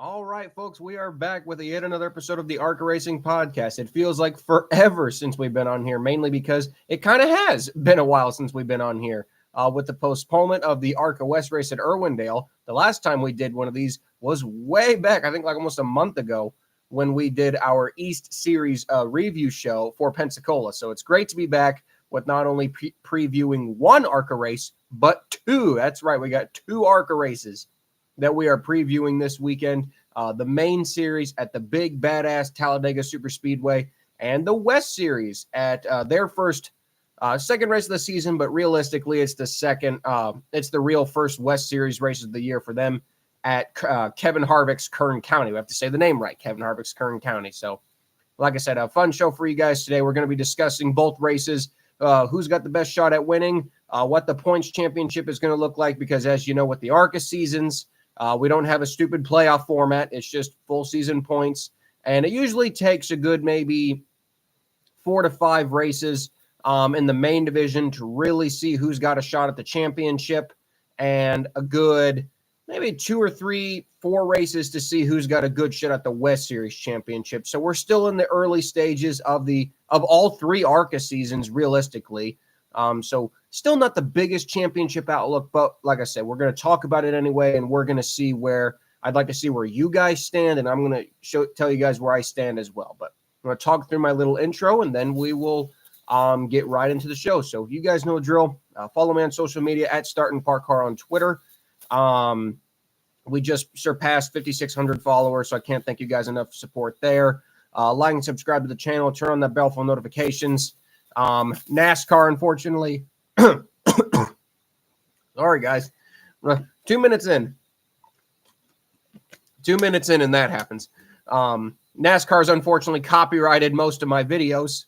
All right, folks, we are back with yet another episode of the ARCA Racing Podcast. It feels like forever since we've been on here, mainly because it kind of has been a while since we've been on here. With the postponement of the ARCA West race at Irwindale, the last time we did one of these was way back, I think like almost a month ago, when we did our East Series review show for Pensacola. So it's great to be back with not only previewing one ARCA race, but two. That's right, we got two ARCA races that we are previewing this weekend. The main series at the big badass Talladega Super Speedway, and the West Series at their second race of the season, but realistically it's the second. It's the real first West Series race of the year for them at Kevin Harvick's Kern County. We have to say the name right, Kevin Harvick's Kern County. So, like I said, a fun show for you guys today. We're going to be discussing both races, who's got the best shot at winning, what the points championship is going to look like, because as you know, with the ARCA seasons, we don't have a stupid playoff format. It's just full season points. And it usually takes a good maybe 4 to 5 races in the main division to really see who's got a shot at the championship, and a good maybe 2 or 3, 4 races to see who's got a good shot at the West Series championship. So we're still in the early stages of all 3 ARCA seasons, realistically. So still not the biggest championship outlook, but like I said, we're going to talk about it anyway, and we're going to see where I'd like to see where you guys stand, and I'm going to tell you guys where I stand as well. But I'm going to talk through my little intro, and then we will get right into the show. So you guys know the drill. Follow me on social media at Startin' Park Car on Twitter. We just surpassed 5,600 followers, so I can't thank you guys enough for support there. Like and subscribe to the channel. Turn on that bell for notifications. NASCAR, unfortunately. Sorry, guys. 2 minutes in. 2 minutes in, and that happens. NASCAR's unfortunately copyrighted most of my videos.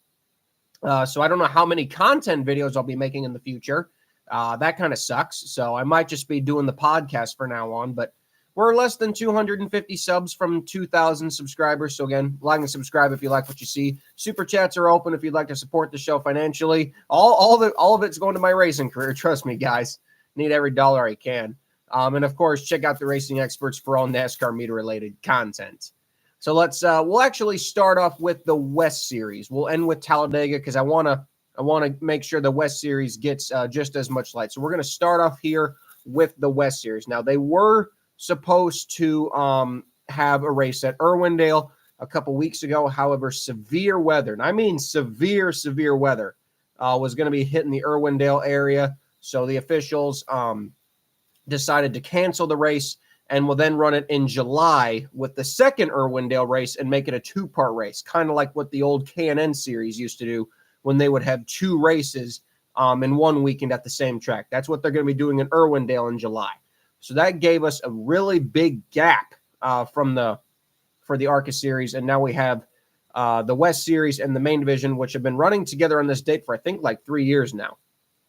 So I don't know how many content videos I'll be making in the future. That kind of sucks. So I might just be doing the podcast for now on, but we're less than 250 subs from 2,000 subscribers. So again, like and subscribe if you like what you see. Super chats are open if you'd like to support the show financially. All of it's going to my racing career. Trust me, guys. Need every dollar I can. And of course, check out the Racing Experts for all NASCAR meter related content. So we'll actually start off with the West Series. We'll end with Talladega because I want to make sure the West Series gets just as much light. So we're going to start off here with the West Series. Now, they were supposed to have a race at Irwindale a couple weeks ago. However, severe weather, and I mean severe weather, was going to be hitting the Irwindale area. So the officials decided to cancel the race and will then run it in July with the second Irwindale race and make it a 2-part race, kind of like what the old K&N series used to do when they would have 2 races in one weekend at the same track. That's what they're going to be doing in Irwindale in July. So that gave us a really big gap for the ARCA series, and now we have the West Series and the main division, which have been running together on this date for I think like 3 years now.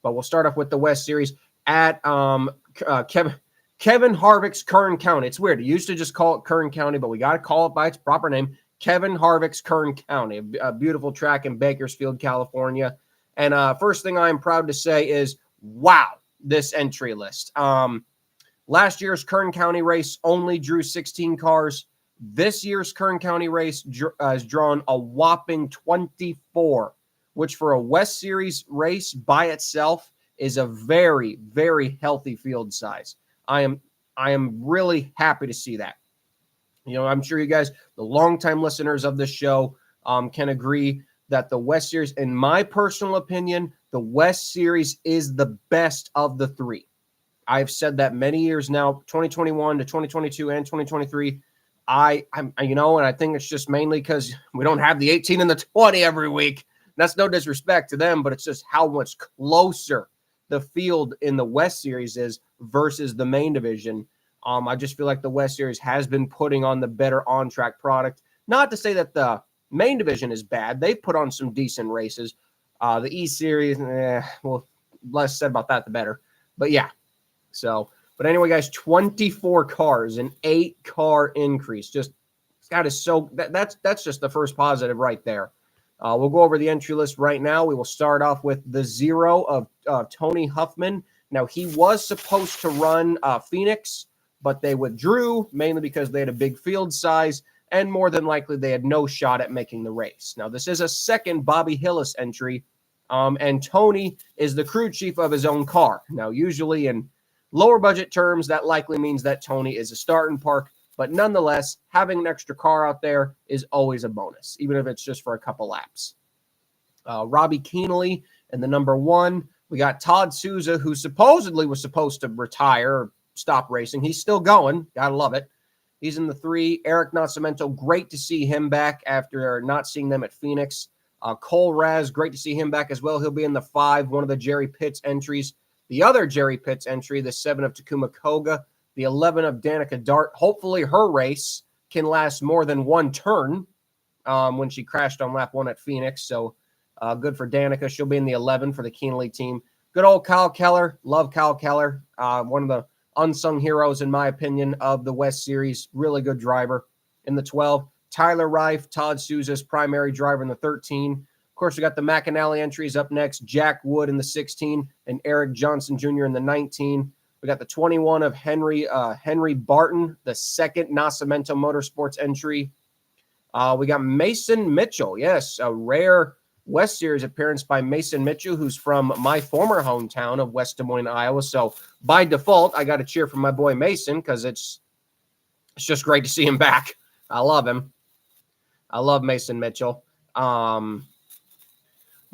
But we'll start off with the West Series at Kevin Harvick's Kern County. It's weird. He used to just call it Kern County, but we got to call it by its proper name, Kevin Harvick's Kern County, a beautiful track in Bakersfield, California. And first thing I'm proud to say is, wow, this entry list. Last year's Kern County race only drew 16 cars. This year's Kern County race has drawn a whopping 24, which for a West Series race by itself is a very, very healthy field size. I am really happy to see that. You know, I'm sure you guys, the longtime listeners of this show, can agree that the West Series, in my personal opinion, the West Series is the best of the 3. I've said that many years now, 2021 to 2022 and 2023. I'm and I think it's just mainly because we don't have the 18 and the 20 every week. That's no disrespect to them, but it's just how much closer the field in the West Series is versus the main division. I just feel like the West Series has been putting on the better on-track product. Not to say that the main division is bad. They've put on some decent races. The East Series, well, less said about that, the better. But yeah, but anyway, guys, 24 cars, an 8-car increase. Just that is so. That's just the first positive right there. We'll go over the entry list right now. We will start off with the 0 of Tony Huffman. Now, he was supposed to run Phoenix, but they withdrew mainly because they had a big field size, and more than likely they had no shot at making the race. Now, this is a second Bobby Hillis entry, and Tony is the crew chief of his own car. Now, usually in lower budget terms, that likely means that Tony is a starting park, but nonetheless, having an extra car out there is always a bonus, even if it's just for a couple laps. Robbie Keanley in the number 1. We got Todd Souza, who supposedly was supposed to retire or stop racing. He's still going. Gotta love it. He's in the 3. Eric Nascimento, great to see him back after not seeing them at Phoenix. Cole Raz, great to see him back as well. He'll be in the 5, one of the Jerry Pitts entries. The other Jerry Pitts entry, the 7 of Takuma Koga, the 11 of Danica Dart. Hopefully her race can last more than one turn when she crashed on lap 1 at Phoenix. So good for Danica. She'll be in the 11 for the Keanley team. Good old Kyle Keller. Love Kyle Keller. One of the unsung heroes, in my opinion, of the West Series. Really good driver. In the 12, Tyler Reif, Todd Souza's primary driver in the 13. Of course, we got the McAnally entries up next. Jack Wood in the 16 and Eric Johnson Jr. in the 19. We got the 21 of Henry Barton, the second Nascimento Motorsports entry. We got Mason Mitchell. Yes, a rare West Series appearance by Mason Mitchell, who's from my former hometown of West Des Moines, Iowa. So by default, I got to cheer for my boy Mason because it's just great to see him back. I love him. I love Mason Mitchell. But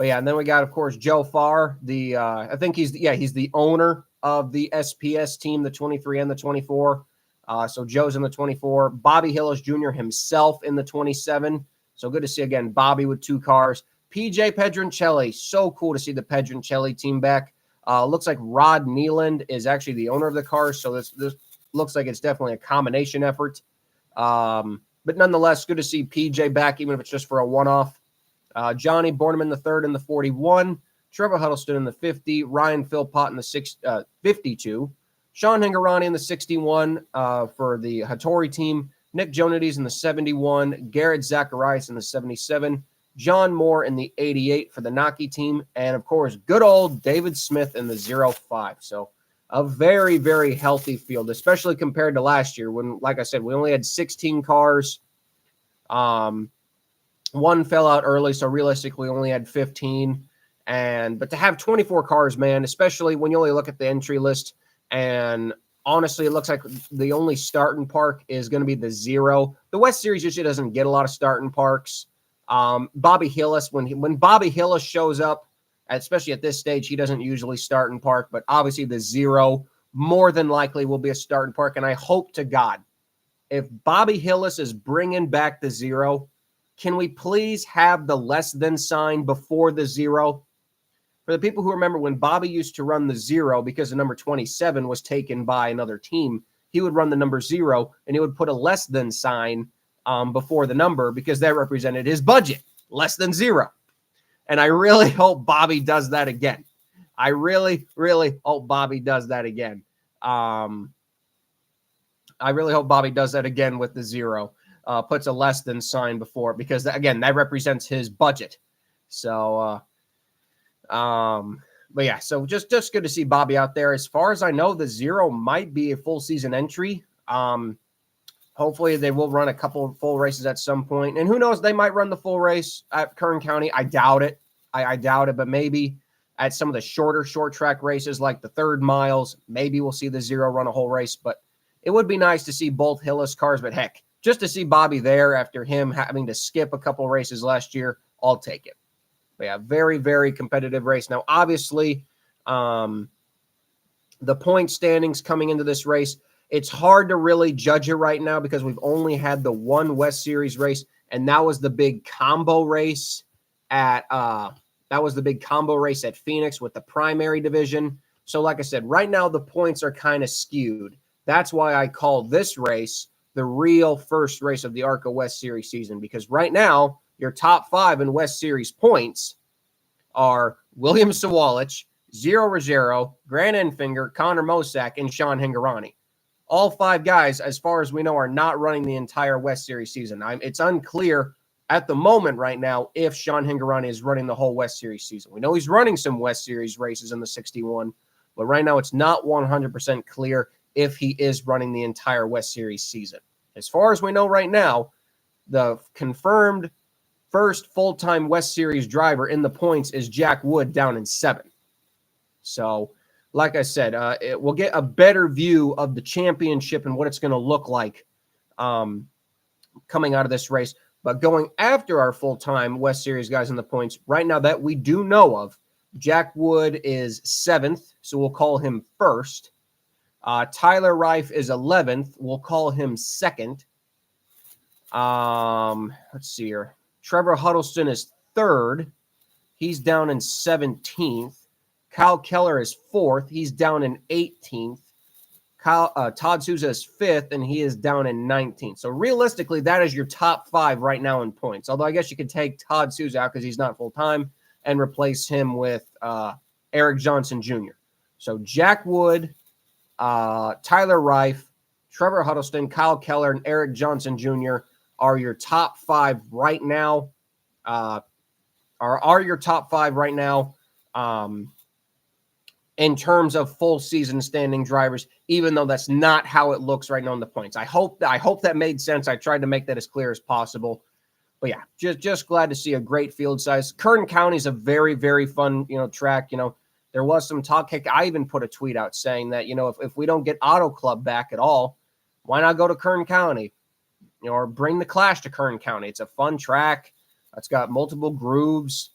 yeah, and then we got, of course, Joe Farr. I think he's the owner of the SPS team, the 23 and the 24. So Joe's in the 24. Bobby Hillis Jr. himself in the 27. So good to see, again, Bobby with 2 cars. PJ Pedroncelli. So cool to see the Pedroncelli team back. Looks like Rod Nealand is actually the owner of the car. So this looks like it's definitely a combination effort. But nonetheless, good to see PJ back, even if it's just for a one-off. Johnny Borneman, the 3rd in the 41. Trevor Huddleston in the 50. Ryan Philpott in the 52. Sean Hingorani in the 61 for the Hattori team. Nick Jonides in the 71. Garrett Zacharias in the 77. John Moore in the 88 for the Naki team. And, of course, good old David Smith in the 05. So a very, very healthy field, especially compared to last year when, like I said, we only had 16 cars. One fell out early, so realistically we only had 15. But to have 24 cars, man, especially when you only look at the entry list, and honestly, it looks like the only starting park is going to be the 0. The West Series usually doesn't get a lot of starting parks. Bobby Hillis, when Bobby Hillis shows up, especially at this stage, he doesn't usually start in park, but obviously the 0 more than likely will be a starting park. And I hope to God, if Bobby Hillis is bringing back the 0, can we please have the less than sign before the 0? For the people who remember when Bobby used to run the 0 because the number 27 was taken by another team, he would run the number 0 and he would put a less than sign before the number because that represented his budget, less than 0. And I really hope Bobby does that again. I really, really hope Bobby does that again. I really hope Bobby does that again with the 0. Puts a less than sign before because, again, that represents his budget. So, but yeah, so just good to see Bobby out there. As far as I know, the 0 might be a full season entry. Hopefully they will run a couple of full races at some point. And who knows, they might run the full race at Kern County. I doubt it. I doubt it, but maybe at some of the shorter short track races like the 3rd miles, maybe we'll see the 0 run a whole race. But it would be nice to see both Hillis cars. But heck, just to see Bobby there after him having to skip a couple races last year, I'll take it. But yeah, very, very competitive race. Now, obviously, the point standings coming into this race, it's hard to really judge it right now because we've only had the one West Series race, and that was the big combo race at Phoenix with the primary division. So like I said, right now the points are kind of skewed. That's why I call this race the real first race of the ARCA West Series season, because right now your top 5 in West Series points are William Sawalich, Zero Ruggiero, Grant Enfinger, Connor Mosack, and Sean Hingorani. All 5 guys, as far as we know, are not running the entire West Series season. It's unclear at the moment right now if Sean Hingorani is running the whole West Series season. We know he's running some West Series races in the 61, but right now it's not 100% clear if he is running the entire West Series season. As far as we know right now, the confirmed first full-time West Series driver in the points is Jack Wood down in 7th. So, like I said, we'll get a better view of the championship and what it's going to look like coming out of this race. But going after our full-time West Series guys in the points, right now that we do know of, Jack Wood is 7th, so we'll call him first. Tyler Reif is 11th. We'll call him second. Let's see here. Trevor Huddleston is 3rd. He's down in 17th. Kyle Keller is 4th. He's down in 18th. Todd Souza is 5th, and he is down in 19th. So realistically, that is your top 5 right now in points. Although I guess you could take Todd Souza out because he's not full-time and replace him with Eric Johnson Jr. So Jack Wood, Tyler Reif, Trevor Huddleston, Kyle Keller, and Eric Johnson Jr. are your top 5 right now. Are your top 5 right now in terms of full season standing drivers, even though that's not how it looks right now in the points. I hope that made sense. I tried to make that as clear as possible. But yeah, just glad to see a great field size. Kern County is a very, very fun, track. There was some talk. Heck, I even put a tweet out saying that, if we don't get Auto Club back at all, why not go to Kern County? Or bring the Clash to Kern County. It's a fun track. It's got multiple grooves.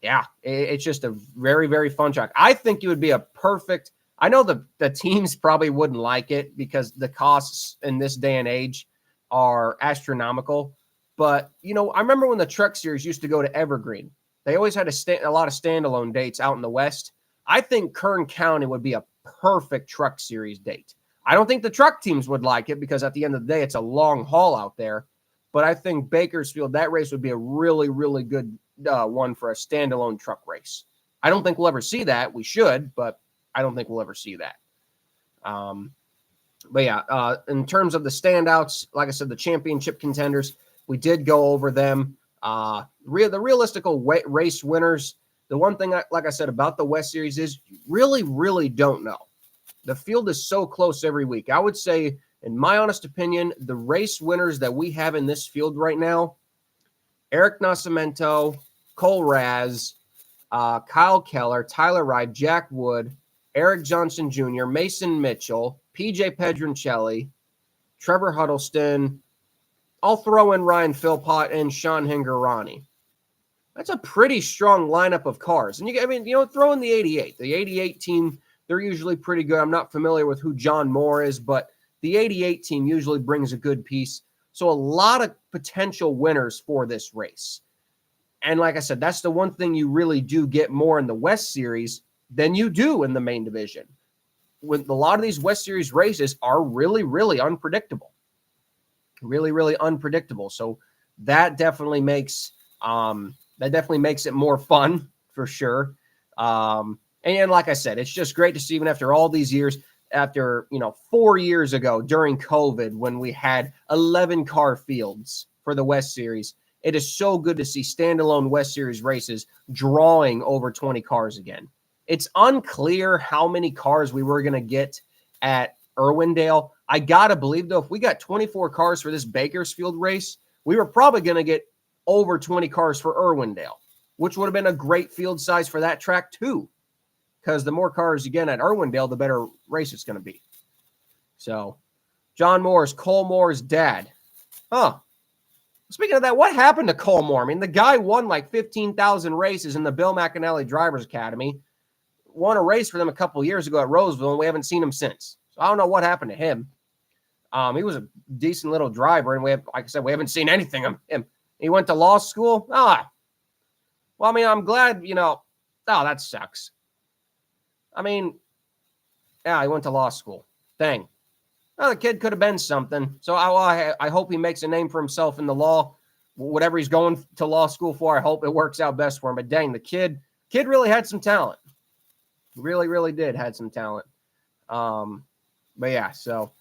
It's just a very, very fun track. I think it would be a perfect – I know the teams probably wouldn't like it because the costs in this day and age are astronomical. But, I remember when the Truck Series used to go to Evergreen. They always had a lot of standalone dates out in the West. I think Kern County would be a perfect Truck Series date. I don't think the truck teams would like it because at the end of the day, it's a long haul out there. But I think Bakersfield, that race would be a really, really good one for a standalone truck race. I don't think we'll ever see that. We should, but I don't think we'll ever see that. In terms of the standouts, like I said, the championship contenders, we did go over them. The realistical race winners, the one thing, like I said, about the West Series is you really, really don't know. The field is so close every week. I would say, in my honest opinion, the race winners that we have in this field right now, Eric Nascimento, Cole Raz, Kyle Keller, Tyler Reif, Jack Wood, Eric Johnson Jr., Mason Mitchell, PJ Pedroncelli, Trevor Huddleston. I'll throw in Ryan Philpott and Sean Hingorani. That's a pretty strong lineup of cars. And throw in the 88. The 88 team, they're usually pretty good. I'm not familiar with who John Moore is, but the 88 team usually brings a good piece. So a lot of potential winners for this race. And like I said, that's the one thing you really do get more in the West Series than you do in the main division. When a lot of these West Series races are really, really unpredictable. Really, really unpredictable. So that definitely makes it more fun for sure. And like I said, it's just great to see even after all these years, after 4 years ago during COVID when we had 11 car fields for the West Series, it is so good to see standalone West Series races drawing over 20 cars again. It's unclear how many cars we were going to get at Irwindale. I got to believe, though, if we got 24 cars for this Bakersfield race, we were probably going to get over 20 cars for Irwindale, which would have been a great field size for that track too. Because the more cars you get at Irwindale, the better race it's going to be. So, John Moore's Cole Moore's dad. Speaking of that, what happened to Cole Moore? I mean, the guy won like 15,000 races in the Bill McAnally Drivers Academy. Won a race for them a couple years ago at Roseville, and we haven't seen him since. So I don't know what happened to him. He was a decent little driver, and like I said, we haven't seen anything of him. He went to law school. Well, I mean, I'm glad, that sucks. I mean, he went to law school. Dang. Well, the kid could have been something. So I hope he makes a name for himself in the law. Whatever he's going to law school for, I hope it works out best for him. But dang, the kid really had some talent. Really, really did had some talent. But yeah, so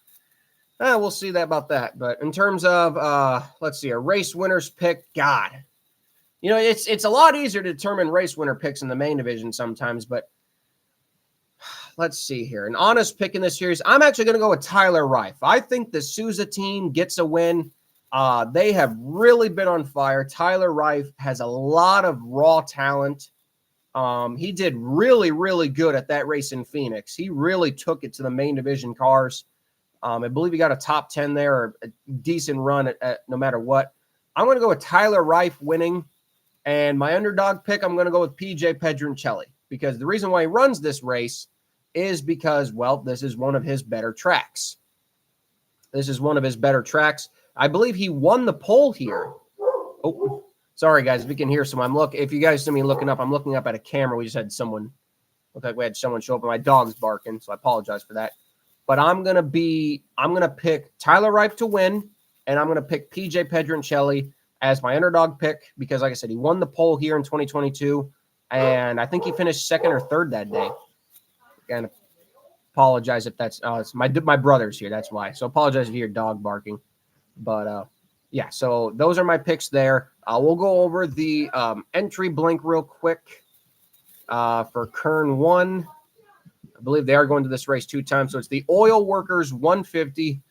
we'll see about that. But in terms of, let's see, a race winner's pick, God. It's a lot easier to determine race winner picks in the main division sometimes, but let's see here. An honest pick in this series. I'm actually going to go with Tyler Reif. I think the Souza team gets a win. They have really been on fire. Tyler Reif has a lot of raw talent. He did really, really good at that race in Phoenix. He really took it to the main division cars. I believe he got a top 10 there, or a decent run at no matter what. I'm going to go with Tyler Reif winning. And my underdog pick, I'm going to go with PJ Pedroncelli, because the reason why he runs this race is because, well, this is one of his better tracks. I believe he won the pole here. Oh, sorry, guys, if you can hear someone. If you guys see me looking up, I'm looking up at a camera. We just had someone, looked like we had someone show up, and my dog's barking, so I apologize for that. But I'm going to pick Tyler Reif to win, and I'm going to pick PJ Pedroncelli as my underdog pick because, like I said, he won the pole here in 2022, and I think he finished second or third that day. And apologize if that's it's my brother's here. That's why. So apologize if you hear dog barking. But yeah, so those are my picks there. We'll go over the entry blink real quick for Kern 1. I believe they are going to this race 2 times. So it's the Oil Workers 150.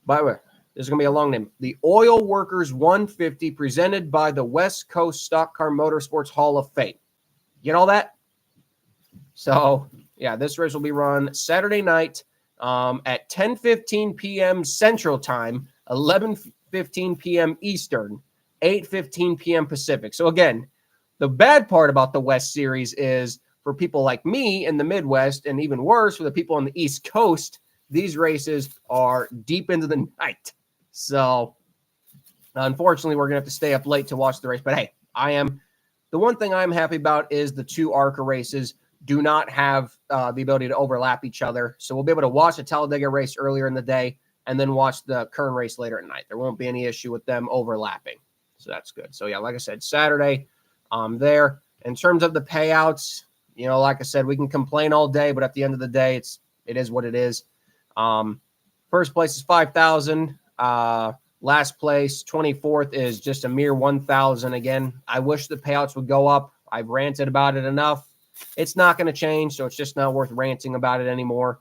By the way, this is going to be a long name. The Oil Workers 150 presented by the West Coast Stock Car Motorsports Hall of Fame. Get all that? So, yeah, this race will be run Saturday night at 10:15 p.m. Central Time, 11:15 p.m. Eastern, 8:15 p.m. Pacific. So, again, the bad part about the West Series is for people like me in the Midwest, and even worse for the people on the East Coast, these races are deep into the night. So, unfortunately, we're going to have to stay up late to watch the race. But, hey, the one thing I'm happy about is the 2 ARCA races do not have the ability to overlap each other. So we'll be able to watch the Talladega race earlier in the day and then watch the Kern race later at night. There won't be any issue with them overlapping. So that's good. So, yeah, like I said, Saturday there. In terms of the payouts, like I said, we can complain all day, but at the end of the day, it is what it is. First place is $5,000. Last place, 24th, is just a mere $1,000. Again, I wish the payouts would go up. I've ranted about it enough. It's not going to change, so it's just not worth ranting about it anymore.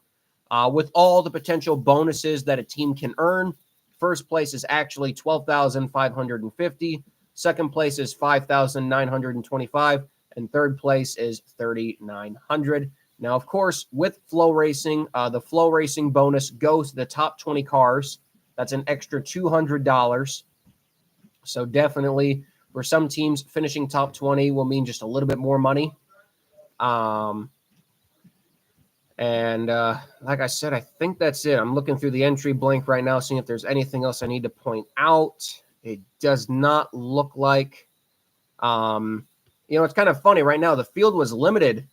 With all the potential bonuses that a team can earn, first place is actually $12,550. Second place is $5,925. And third place is $3,900. Now, of course, with Flow Racing, the Flow Racing bonus goes to the top 20 cars. That's an extra $200. So definitely for some teams, finishing top 20 will mean just a little bit more money. And like I said, I think that's it. I'm looking through the entry blink right now, seeing if there's anything else I need to point out. It does not look like. It's kind of funny right now. The field was limited.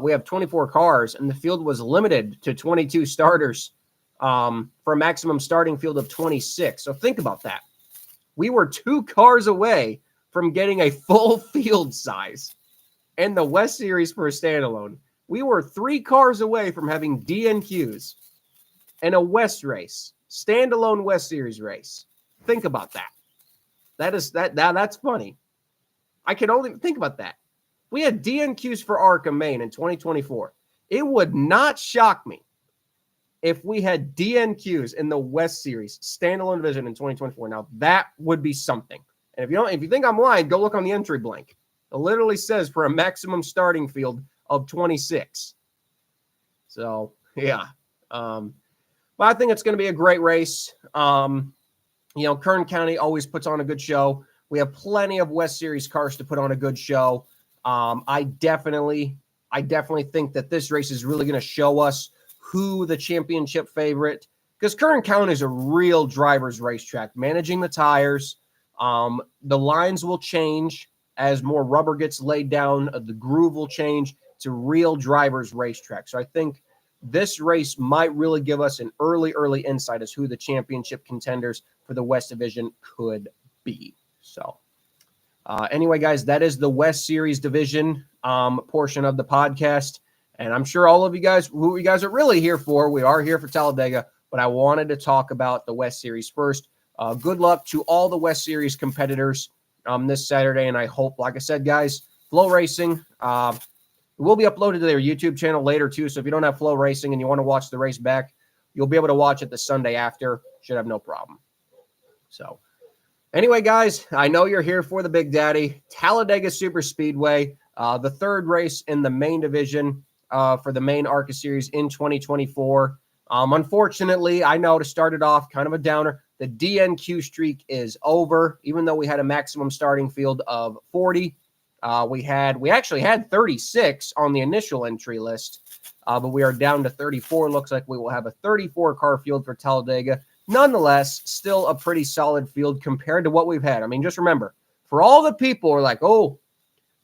We have 24 cars, and the field was limited to 22 starters for a maximum starting field of 26. So think about that. We were 2 cars away from getting a full field size in the West Series for a standalone. We were 3 cars away from having DNQs in a West race, standalone West Series race. Think about that. That's funny. I can only think about that. We had DNQs for ARCA Maine in 2024. It would not shock me if we had DNQs in the West Series standalone division in 2024. Now that would be something. And if you think I'm lying, go look on the entry blank. It literally says for a maximum starting field of 26. So yeah, but I think it's going to be a great race. Kern County always puts on a good show. We have plenty of West Series cars to put on a good show. I definitely think that this race is really going to show us who the championship favorite, because Kern County is a real driver's racetrack. Managing the tires, the lines will change as more rubber gets laid down. The groove will change. It's a real driver's racetrack. So I think this race might really give us an early insight as who the championship contenders for the West Division could be. So anyway, guys, that is the West Series division portion of the podcast. And I'm sure all of you guys, who you guys are really here for, we are here for Talladega, but I wanted to talk about the West Series first. Good luck to all the West Series competitors this Saturday. And I hope, like I said, guys, Flow Racing, It will be uploaded to their YouTube channel later too. So if you don't have Flow Racing and you want to watch the race back, you'll be able to watch it the Sunday after. Should have no problem. So anyway, guys, I know you're here for the Big Daddy. Talladega Super Speedway, the third race in the main division for the main ARCA series in 2024. Unfortunately, I know to start it off, kind of a downer. The DNQ streak is over. Even though we had a maximum starting field of 40, we actually had 36 on the initial entry list, but we are down to 34. Looks like we will have a 34 car field for Talladega. Nonetheless, still a pretty solid field compared to what we've had. I mean, just remember, for all the people who are like, oh,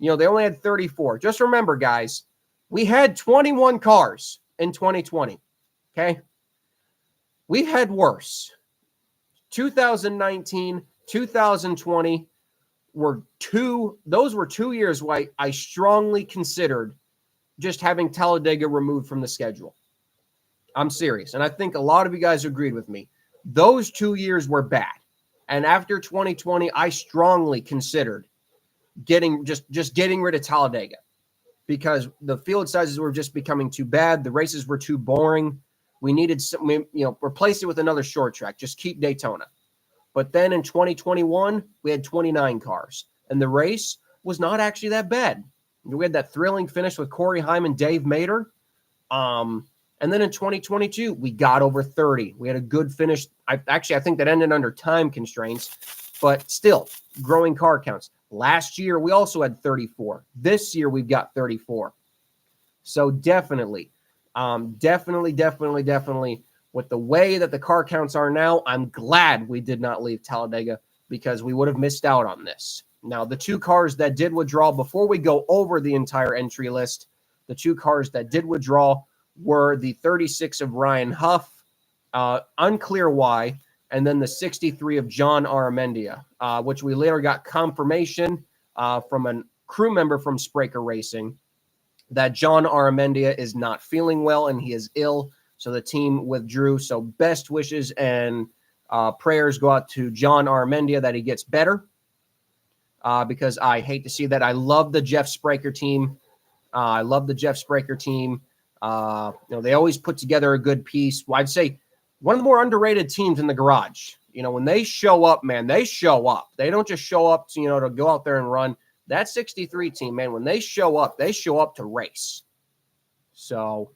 they only had 34. Just remember, guys, we had 21 cars in 2020. Okay. We've had worse. 2019, 2020 those were 2 years why I strongly considered just having Talladega removed from the schedule. I'm serious. And I think a lot of you guys agreed with me. Those 2 years were bad. And after 2020, I strongly considered getting rid of Talladega because the field sizes were just becoming too bad. The races were too boring. We needed replace it with another short track. Just keep Daytona. But then in 2021, we had 29 cars. And the race was not actually that bad. We had that thrilling finish with Corey Heim and Dave Mater. And then in 2022, we got over 30. We had a good finish. I think that ended under time constraints, but still growing car counts. Last year, we also had 34. This year, we've got 34. So definitely, with the way that the car counts are now, I'm glad we did not leave Talladega because we would have missed out on this. Now, the two cars that did withdraw, before we go over the entire entry list, the two cars that did withdraw were the 36 of Ryan Huff, unclear why, and then the 63 of John Aramendia, which we later got confirmation from a crew member from Spraker Racing that John Aramendia is not feeling well and he is ill, so the team withdrew. So best wishes and prayers go out to John Aramendia that he gets better, because I hate to see that. I love the Jeff Spraker team. They always put together a good piece. Well, I'd say one of the more underrated teams in the garage. When they show up, man, they show up. They don't just show up to, to go out there and run. That 63 team, man, when they show up to race. So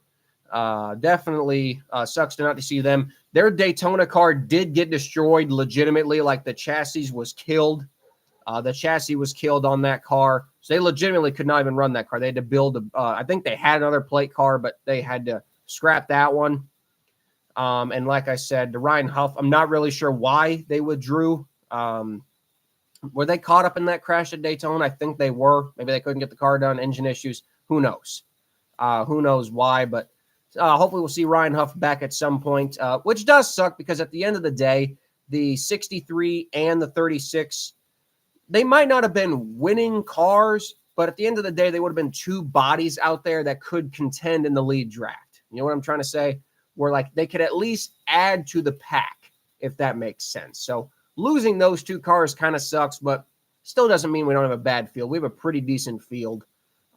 definitely sucks to not to see them. Their Daytona car did get destroyed legitimately, like the chassis was killed. The chassis was killed on that car. So they legitimately could not even run that car. They had to build I think they had another plate car, but they had to scrap that one. And like I said, the Ryan Huff, I'm not really sure why they withdrew. Were they caught up in that crash at Daytona? I think they were. Maybe they couldn't get the car done, engine issues. Who knows? Who knows why? But hopefully we'll see Ryan Huff back at some point, which does suck because at the end of the day, the 63 and the 36, they might not have been winning cars, but at the end of the day, they would have been two bodies out there that could contend in the lead draft. You know what I'm trying to say? Where like they could at least add to the pack, if that makes sense. So losing those two cars kind of sucks, but still doesn't mean we don't have a bad field. We have a pretty decent field.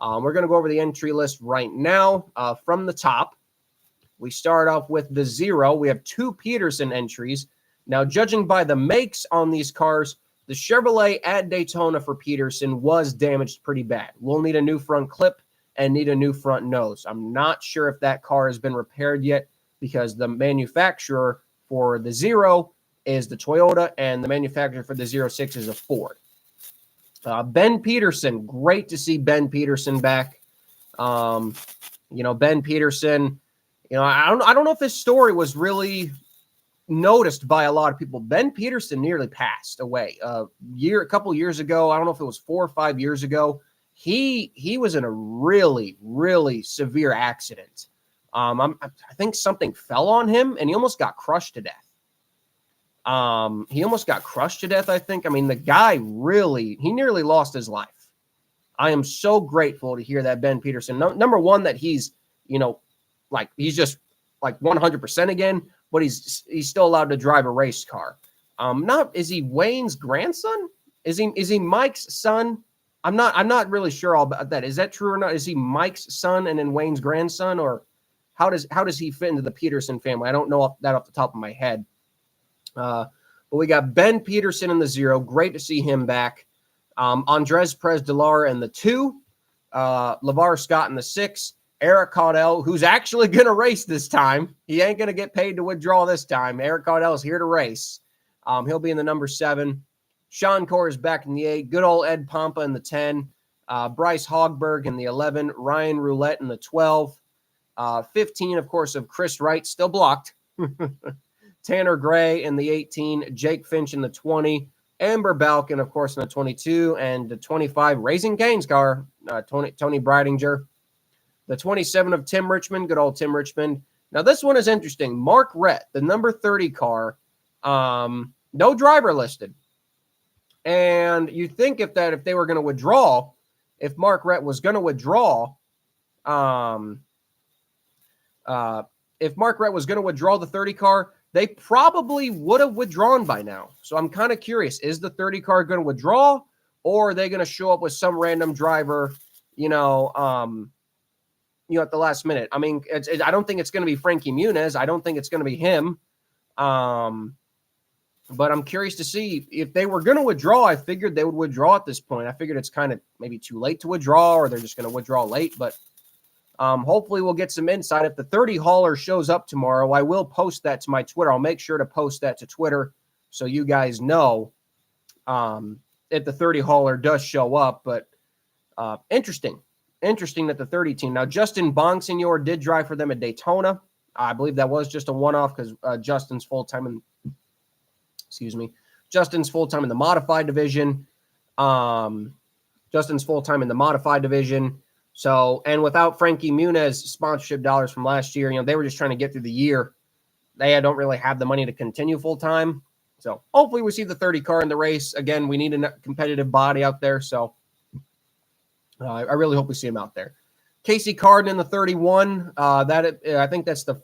We're going to go over the entry list right now. From the top, we start off with the 0. We have 2 Peterson entries. Now, judging by the makes on these cars, the Chevrolet at Daytona for Peterson was damaged pretty bad. We'll need a new front clip and need a new front nose. I'm not sure if that car has been repaired yet because the manufacturer for the 0 is the Toyota and the manufacturer for the 06 is a Ford. Ben Peterson, great to see Ben Peterson back. Ben Peterson, I don't know if this story was really noticed by a lot of people. Ben Peterson nearly passed away a couple years ago. I don't know if it was 4 or 5 years ago. He was in a really, really severe accident. I think something fell on him and he almost got crushed to death. I think. I mean, the guy he nearly lost his life. I am so grateful to hear that Ben Peterson, number one, that he's he's just like 100% again, but he's still allowed to drive a race car. Is he Wayne's grandson? Is he Mike's son? I'm not really sure all about that. Is that true or not? Is he Mike's son and then Wayne's grandson, or how does he fit into the Peterson family? I don't know that off the top of my head. But we got Ben Peterson in the 0. Great to see him back. Andres Perez de Lara in the 2. LeVar Scott in the 6. Eric Caudell, who's actually going to race this time. He ain't going to get paid to withdraw this time. Eric Caudell is here to race. He'll be in the number 7. Sean Corr is back in the 8. Good old Ed Pompa in the 10. Bryce Hogberg in the 11. Ryan Roulette in the 12. 15, of course, of Chris Wright, still blocked. Tanner Gray in the 18. Jake Finch in the 20. Amber Balkin, of course, in the 22. And the 25, Raising Cane's car, Tony Breidinger. The 27 of Tim Richmond, good old Tim Richmond. Now, this one is interesting. Mark Rett, the number 30 car, no driver listed. And you think if they were going to withdraw, if Mark Rett was going to withdraw, if Mark Rett was going to withdraw the 30 car, they probably would have withdrawn by now. So I'm kind of curious, is the 30 car going to withdraw, or are they going to show up with some random driver, at the last minute? I mean, I don't think it's going to be Frankie Muniz. I don't think it's going to be him. But I'm curious to see if they were going to withdraw. I figured they would withdraw at this point. I figured it's kind of maybe too late to withdraw, or they're just going to withdraw late. But hopefully we'll get some insight. If the 30 hauler shows up tomorrow, I will post that to my Twitter. I'll make sure to post that to Twitter so you guys know if the 30 hauler does show up. But interesting that the 30 team. Now, Justin Bonsignor did drive for them at Daytona. I believe that was just a one-off because Justin's full-time in the modified division. So, and without Frankie Muniz sponsorship dollars from last year, they were just trying to get through the year. They don't really have the money to continue full-time. So hopefully we see the 30 car in the race. Again, we need a competitive body out there. So I really hope we see him out there. Casey Carden in the 31. I think that's the,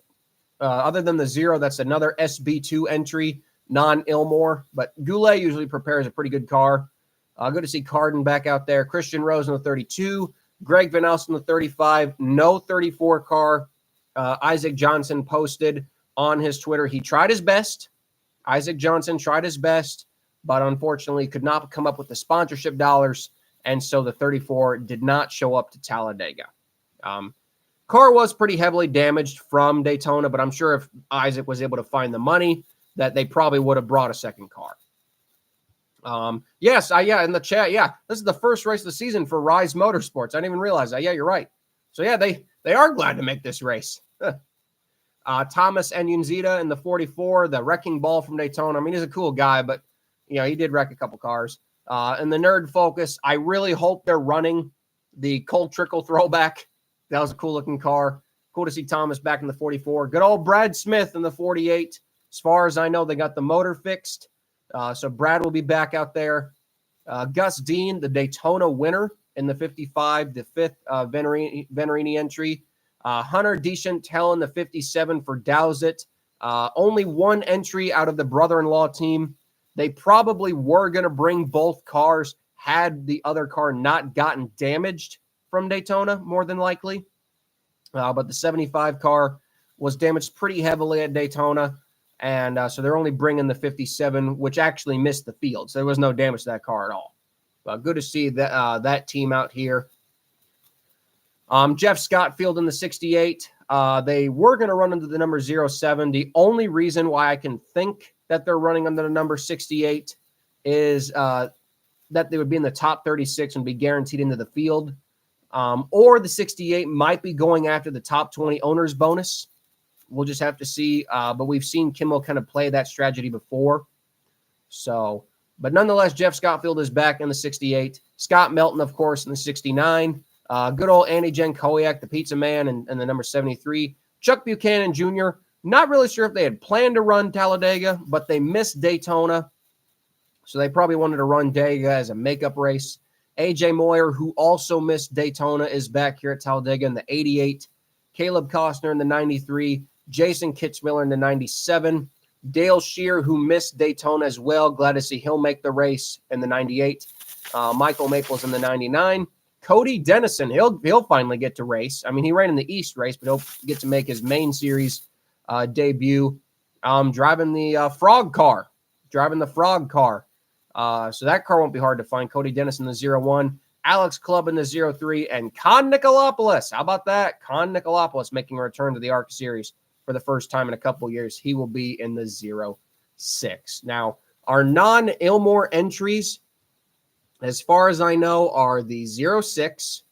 other than the 0, that's another SB2 entry, non-Ilmore. But Goulet usually prepares a pretty good car. Good to see Carden back out there. Christian Rose in the 32. Greg Van Alst in the 35. No 34 car. Isaac Johnson posted on his Twitter. He tried his best. Isaac Johnson tried his best, but unfortunately could not come up with the sponsorship dollars. And so the 34 did not show up to Talladega. Car was pretty heavily damaged from Daytona, but I'm sure if Isaac was able to find the money, that they probably would have brought a second car. In the chat, this is the first race of the season for Rise Motorsports. I didn't even realize that. Yeah, you're right. So they are glad to make this race. Thomas Enyunzita in the 44, the wrecking ball from Daytona. I mean, he's a cool guy, but he did wreck a couple cars. And the Nerd Focus, I really hope they're running the Cold Trickle throwback. That was a cool looking car. Cool to see Thomas back in the 44. Good old Brad Smith in the 48. As far as I know, they got the motor fixed. So Brad will be back out there. Gus Dean, the Daytona winner in the 55, the 5th Venturini entry. Hunter Deschantel in the 57 for Dowsett. Only one entry out of the brother-in-law team. They probably were going to bring both cars had the other car not gotten damaged from Daytona, more than likely. But the 75 car was damaged pretty heavily at Daytona. And so they're only bringing the 57, which actually missed the field. So there was no damage to that car at all. But good to see that team out here. Jeff Scottfield in the 68. They were going to run under the number 07. The only reason why I can think that they're running under the number 68 is that they would be in the top 36 and be guaranteed into the field. Or the 68 might be going after the top 20 owners bonus. We'll just have to see. But we've seen Kimmel kind of play that strategy before. So, but nonetheless, Jeff Scottfield is back in the 68. Scott Melton, of course, in the 69. Good old Andy Jankowiak, the pizza man, and the number 73. Chuck Buchanan Jr., not really sure if they had planned to run Talladega, but they missed Daytona. So they probably wanted to run Dega as a makeup race. AJ Moyer, who also missed Daytona, is back here at Talladega in the 88. Caleb Costner in the 93. Jason Kitzmiller in the 97. Dale Shear, who missed Daytona as well. Glad to see he'll make the race in the 98. Michael Maples in the 99. Cody Dennison, he'll finally get to race. I mean, he ran in the East race, but he'll get to make his main series debut driving the frog car. So that car won't be hard to find. Cody Dennison, the 01. Alex Clubb in the 03. And Con Nicolopoulos. How about that? Con Nicolopoulos making a return to the ARCA series for the first time in a couple of years. He will be in the 06. Now, our non-Ilmore entries, as far as I know, are the 06,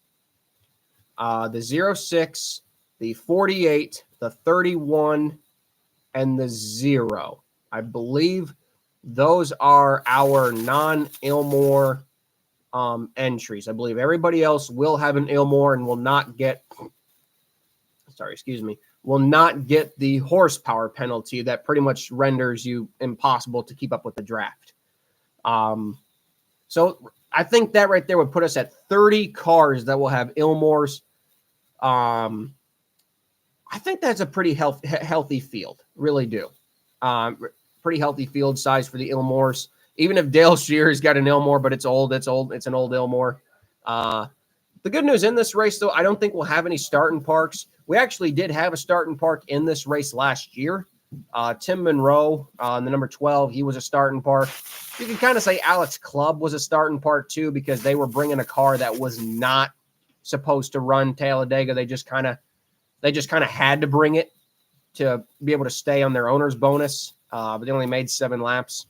the 48, the 31, and the 0. I believe those are our non-Ilmore entries. I believe everybody else will have an Ilmore and will not get the horsepower penalty that pretty much renders you impossible to keep up with the draft. So I think that right there would put us at 30 cars that will have Ilmores. I think that's a pretty healthy field. Really do. Pretty healthy field size for the Ilmores. Even if Dale Shear's got an Ilmore, but it's old. It's an old Ilmore. The good news in this race, though, I don't think we'll have any starting parks. We actually did have a starting park in this race last year. Tim Monroe, the number 12, he was a starting park. You can kind of say Alex Clubb was a starting park too, because they were bringing a car that was not supposed to run Talladega. They just kind of had to bring it to be able to stay on their owner's bonus. But they only made 7 laps.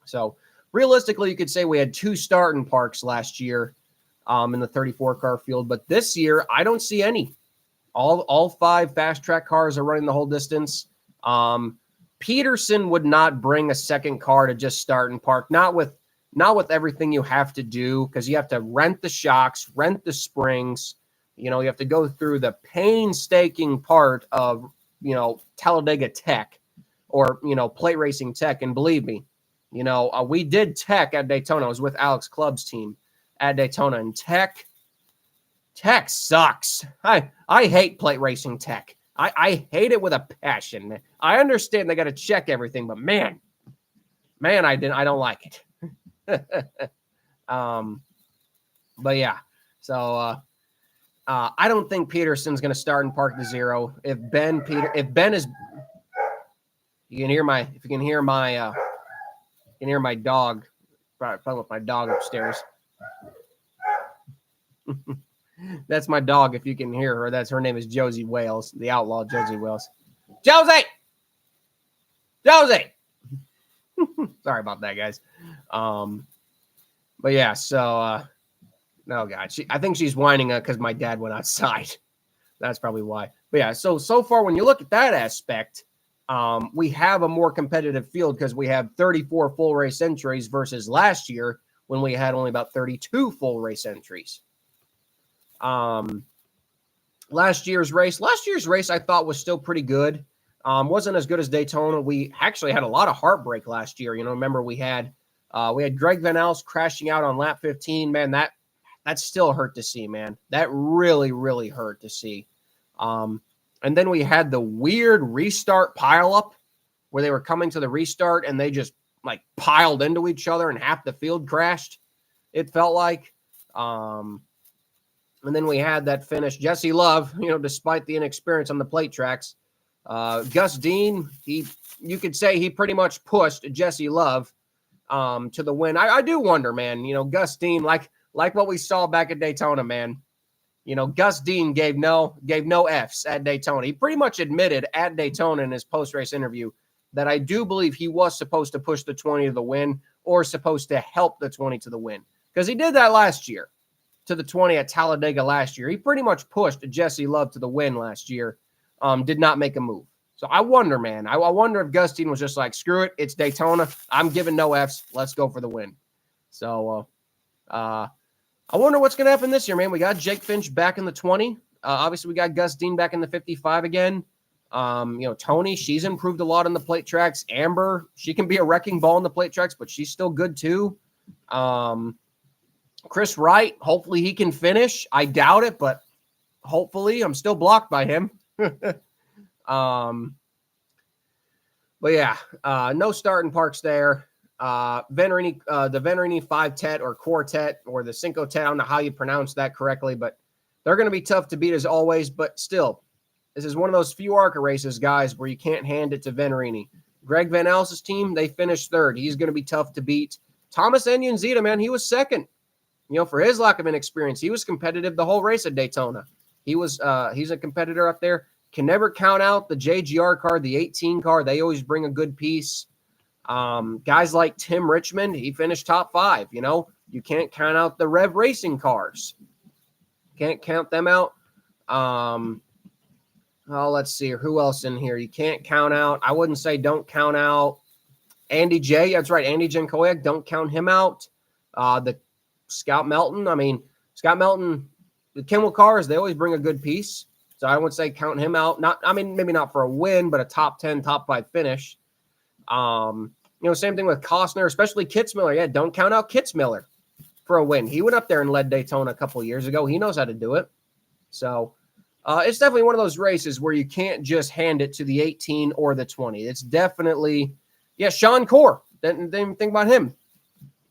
So realistically, you could say we had 2 starting parks last year in the 34 car field. But this year, I don't see any. All 5 fast track cars are running the whole distance. Peterson would not bring a second car to just start and park, not with everything you have to do, because you have to rent the shocks, rent the springs. You have to go through the painstaking part of, Talladega tech or, plate racing tech. And believe me, we did tech at Daytona. I was with Alex Clubb's team at Daytona, and tech sucks. I hate plate racing tech. I hate it with a passion. I understand they got to check everything, but man, I don't like it. But yeah, so I don't think Peterson's going to start and park the 0. If Ben is, you can hear my dog, probably with my dog upstairs. That's my dog, if you can hear her. Her name is Josie Wales, the outlaw Josie Wales. Josie! Sorry about that, guys. But yeah, so oh God, I think she's whining because my dad went outside. That's probably why. But yeah, so far when you look at that aspect, we have a more competitive field because we have 34 full race entries versus last year when we had only about 32 full race entries. Last year's race I thought was still pretty good. Wasn't as good as Daytona. We actually had a lot of heartbreak last year. Remember we had Greg Van Alst crashing out on lap 15. Man, that still hurt to see, man. That really, really hurt to see. And then we had the weird restart pileup where they were coming to the restart and they just piled into each other and half the field crashed. It felt like. And then we had that finish. Jesse Love, despite the inexperience on the plate tracks, Gus Dean, you could say he pretty much pushed Jesse Love to the win. I do wonder, man, Gus Dean, like what we saw back at Daytona, man. Gus Dean gave no Fs at Daytona. He pretty much admitted at Daytona in his post-race interview that I do believe he was supposed to push the 20 to the win or supposed to help the 20 to the win, because he did that last year. To the 20 at Talladega last year. He pretty much pushed Jesse Love to the win last year. Did not make a move. So I wonder, man. I wonder if Gus Dean was just like, screw it, it's Daytona. I'm giving no Fs. Let's go for the win. So I wonder what's going to happen this year, man. We got Jake Finch back in the 20. Obviously, we got Gus Dean back in the 55 again. Tony, she's improved a lot on the plate tracks. Amber, she can be a wrecking ball on the plate tracks, but she's still good too. Chris Wright, hopefully he can finish. I doubt it, but hopefully. I'm still blocked by him. But yeah, no starting parks there. Venturini, the Venturini 5-tet or quartet or the Cinco-tet. I don't know how you pronounce that correctly, but they're going to be tough to beat as always. But still, this is one of those few ARCA races, guys, where you can't hand it to Venturini. Greg Van Alst's team, they finished third. He's going to be tough to beat. Thomas Anyanzita, man, he was second. For his lack of inexperience, he was competitive the whole race at Daytona. He's a competitor up there. Can never count out the JGR car, the 18 car. They always bring a good piece. Guys like Tim Richmond, he finished top 5. You can't count out the Rev Racing cars. Can't count them out. Let's see. Who else in here? You can't count out. I wouldn't say don't count out Andy J. That's right. Andy Jankowiak. Don't count him out. The Scott Melton. Scott Melton, the Kenwell cars, they always bring a good piece. So I would say count him out. Maybe not for a win, but a top 10, top 5 finish. Same thing with Costner, especially Kitzmiller. Yeah, don't count out Kitzmiller for a win. He went up there and led Daytona a couple of years ago. He knows how to do it. So it's definitely one of those races where you can't just hand it to the 18 or the 20. It's definitely, Sean Corr. Didn't even think about him.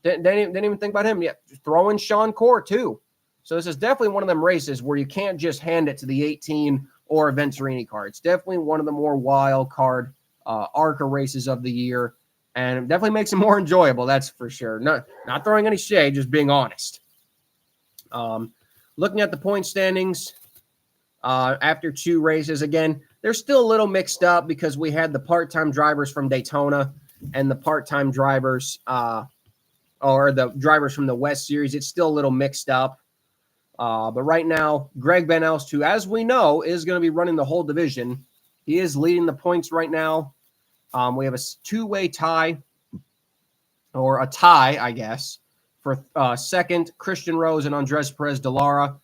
Didn't even think about him. Yeah, throw in Sean Corr too. So this is definitely one of them races where you can't just hand it to the 18 or a Venturini car. It's definitely one of the more wild card ARCA races of the year, and it definitely makes it more enjoyable. That's for sure. Not throwing any shade, just being honest. Looking at the point standings after 2 races, again, they're still a little mixed up because we had the part-time drivers from Daytona and the part-time drivers or the drivers from the West Series. It's still a little mixed up. But right now, Greg Van Alst, who, as we know, is going to be running the whole division, he is leading the points right now. We have a 2-way tie, or a tie, I guess, for second. Christian Rose and Andres Perez de Lara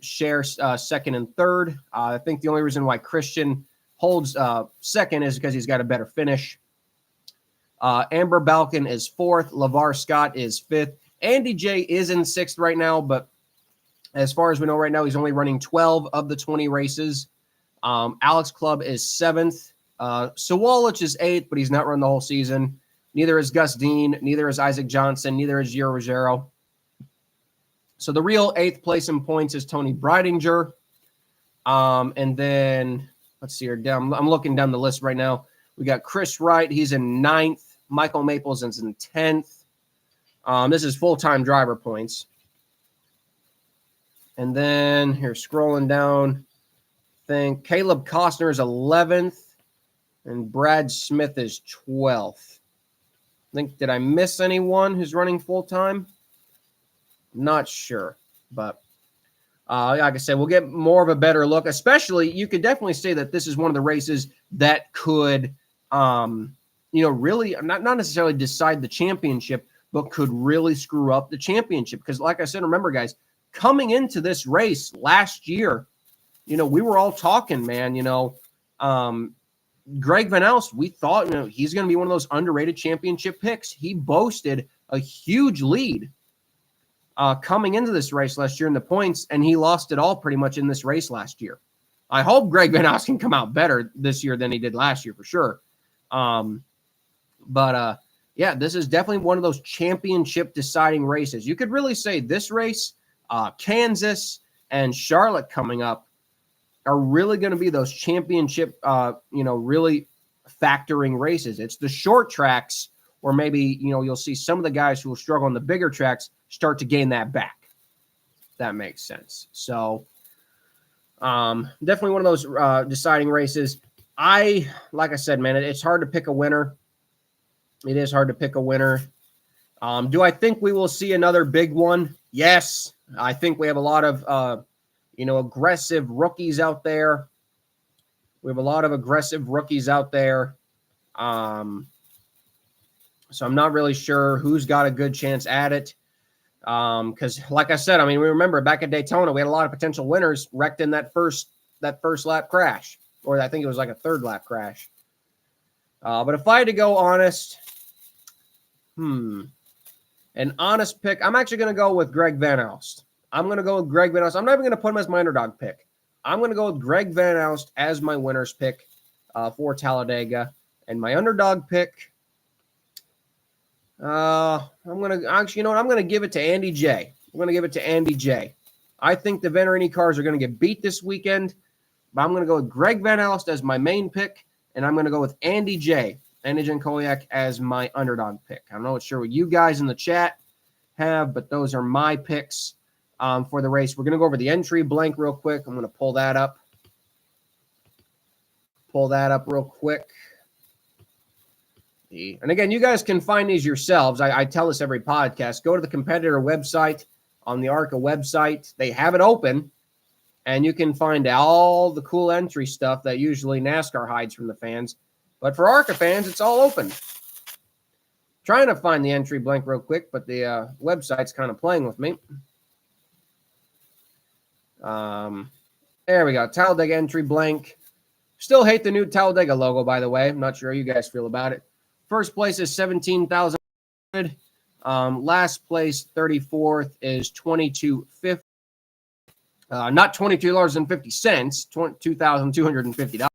share second and third. I think the only reason why Christian holds second is because he's got a better finish. Amber Balkin is fourth. LeVar Scott is fifth. Andy J is in sixth right now, but as far as we know right now, he's only running 12 of the 20 races. Alex Clubb is seventh. Sawalich is eighth, but he's not run the whole season. Neither is Gus Dean. Neither is Isaac Johnson. Neither is Gio Ruggiero. So the real eighth place in points is Tony Breidinger. And then, let's see here. I'm looking down the list right now. We got Chris Wright. He's in ninth. Michael Maples is in 10th. This is full-time driver points. And then here, scrolling down, I think Caleb Costner is 11th and Brad Smith is 12th. Did I miss anyone who's running full-time? Not sure, but like I said, we'll get more of a better look. Especially, you could definitely say that this is one of the races that could, really not necessarily decide the championship, but could really screw up the championship. Because, like I said, remember, guys, coming into this race last year, we were all talking, man. Greg Van Alst, we thought, he's going to be one of those underrated championship picks. He boasted a huge lead coming into this race last year in the points, and he lost it all pretty much in this race last year. I hope Greg Van Alst can come out better this year than he did last year for sure. This is definitely one of those championship deciding races. You could really say this race, Kansas and Charlotte coming up are really going to be those championship, really factoring races. It's the short tracks where maybe, you'll see some of the guys who will struggle on the bigger tracks start to gain that back. That makes sense. So definitely one of those deciding races. Like I said, man, it's hard to pick a winner. It is hard to pick a winner. Do I think we will see another big one? Yes. I think we have a lot of, aggressive rookies out there. We have a lot of aggressive rookies out there. So I'm not really sure who's got a good chance at it. Because, like I said, we remember back at Daytona, we had a lot of potential winners wrecked in that first lap crash. Or I think it was like a third lap crash. But if I had to go honest, an honest pick, I'm actually going to go with Greg Van Alst. I'm going to go with Greg Van Alst. I'm not even going to put him as my underdog pick. I'm going to go with Greg Van Alst as my winner's pick for Talladega. And my underdog pick, I'm gonna actually, you know what? I'm gonna give it to Andy J. I'm gonna give it to Andy J. I think the Venturini cars are gonna get beat this weekend, but I'm gonna go with Greg Van Alst as my main pick, and I'm gonna go with Andy J. Andy Jankoliak as my underdog pick. I'm not sure what you guys in the chat have, but those are my picks for the race. We're gonna go over the entry blank real quick. I'm gonna pull that up. Pull that up real quick. And again, you guys can find these yourselves. I tell this every podcast. Go to the competitor website on the ARCA website. They have it open, and you can find all the cool entry stuff that usually NASCAR hides from the fans. But for ARCA fans, it's all open. Trying to find the entry blank real quick, but the website's kind of playing with me. There we go. Talladega entry blank. Still hate the new Talladega logo, by the way. I'm not sure how you guys feel about it. First place is 17,000. Last place, 34th, is $22.50. Not $22.50, $2,250.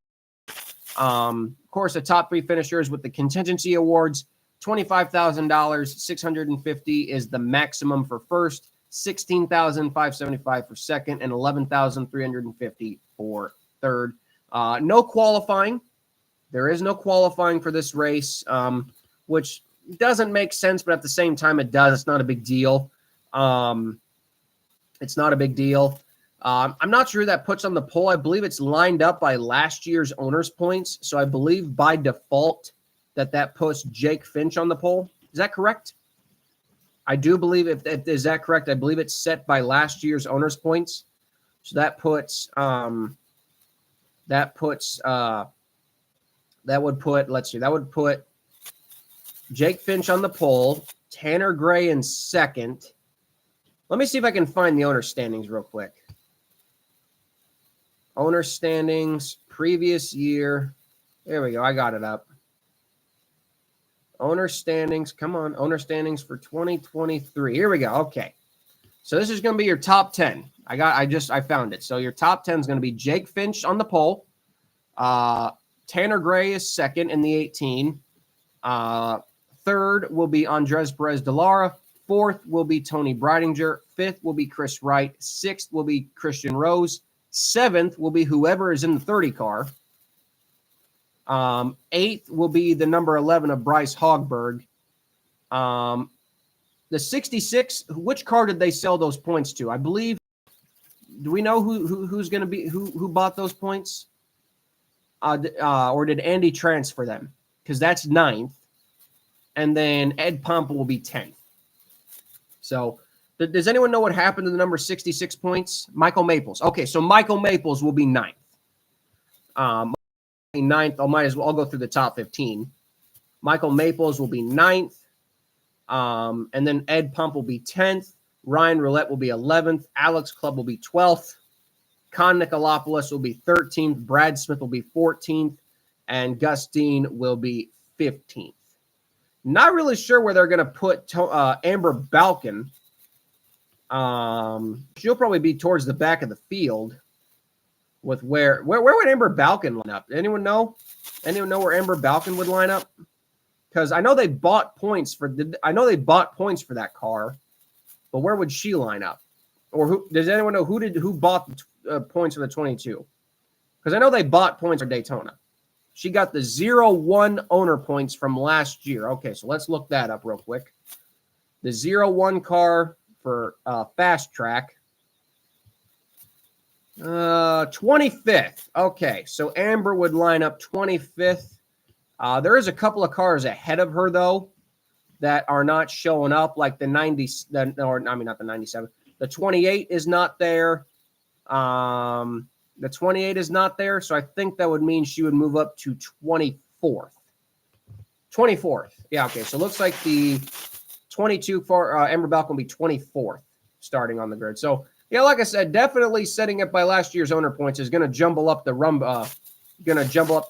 Of course, the top three finishers with the contingency awards, $25,000, $650 is the maximum for first, $16,575 for second, and $11,350 for third. No qualifying. There is no qualifying for this race, which doesn't make sense, but at the same time, it does. It's not a big deal. It's not a big deal. I'm not sure who that puts on the pole. I believe it's lined up by last year's owners' points. So I believe by default that puts Jake Finch on the pole. Is that correct? I do believe is that correct? I believe it's set by last year's owners' points. So that puts Jake Finch on the pole, Tanner Gray in second. Let me see if I can find the owner standings real quick. Owner standings, previous year. There we go. I got it up. Owner standings. Come on. Owner standings for 2023. Here we go. Okay. So this is going to be your top 10. I found it. So your top 10 is going to be Jake Finch on the pole. Tanner Gray is second in the 18. Third will be Andres Perez de Lara. Fourth will be Tony Breidinger. Fifth will be Chris Wright. Sixth will be Christian Rose. Seventh will be whoever is in the 30 car. Eighth will be the number 11 of Bryce Hogberg. The 66, which car did they sell those points to? I believe, do we know who's going to be, who bought those points? Or did Andy transfer them? Because that's 9th. And then Ed Pompa will be 10th. So does anyone know what happened to the number 66 points? Michael Maples. Okay, so Michael Maples will be 9th. 9th, I'll go through the top 15. Michael Maples will be 9th. And then Ed Pump will be 10th. Ryan Roulette will be 11th. Alex Clubb will be 12th. Con Nicolopoulos will be 13th. Brad Smith will be 14th. And Gus Dean will be 15th. Not really sure where they're going to put Amber Balkin. She'll probably be towards the back of the field. With where would Amber Balkin line up? Anyone know? Anyone know where Amber Balkin would line up? Because I know they bought points for that car, but where would she line up? Or who does anyone know who bought the points for the 22? Because I know they bought points for Daytona. She got the 0-1 owner points from last year. Okay, so let's look that up real quick. The 0-1 car for Fast Track. 25th. Okay, so Amber would line up 25th. There is a couple of cars ahead of her, though, that are not showing up, like the 90, not the 97. The 28 is not there. The 28 is not there, so I think that would mean she would move up to 24th. 24th. Yeah, okay, so it looks like the 22 for Amber Balk will be 24th starting on the grid. So, yeah, like I said, definitely setting it by last year's owner points is going to jumble up the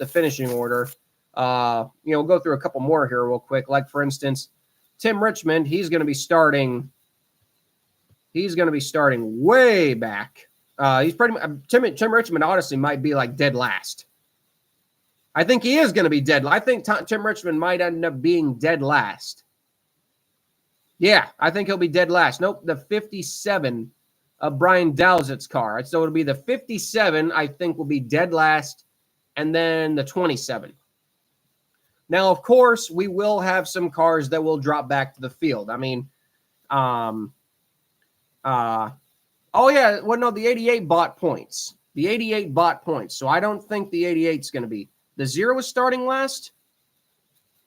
finishing order. We'll go through a couple more here real quick. Like, for instance, Tim Richmond, he's going to be starting way back. He's pretty Tim Richmond honestly might be like dead last. I think he is going to be dead. I think Tim Richmond might end up being dead last Yeah, I think he'll be dead last. Nope, the 57 of Brian Dowsett's car. So it'll be the 57, I think, will be dead last, and then the 27. Now, of course, we will have some cars that will drop back to the field. I mean, oh yeah, well, no, the 88 bought points. The 88 bought points, so I don't think the 88 is going to be. The 0 was starting last?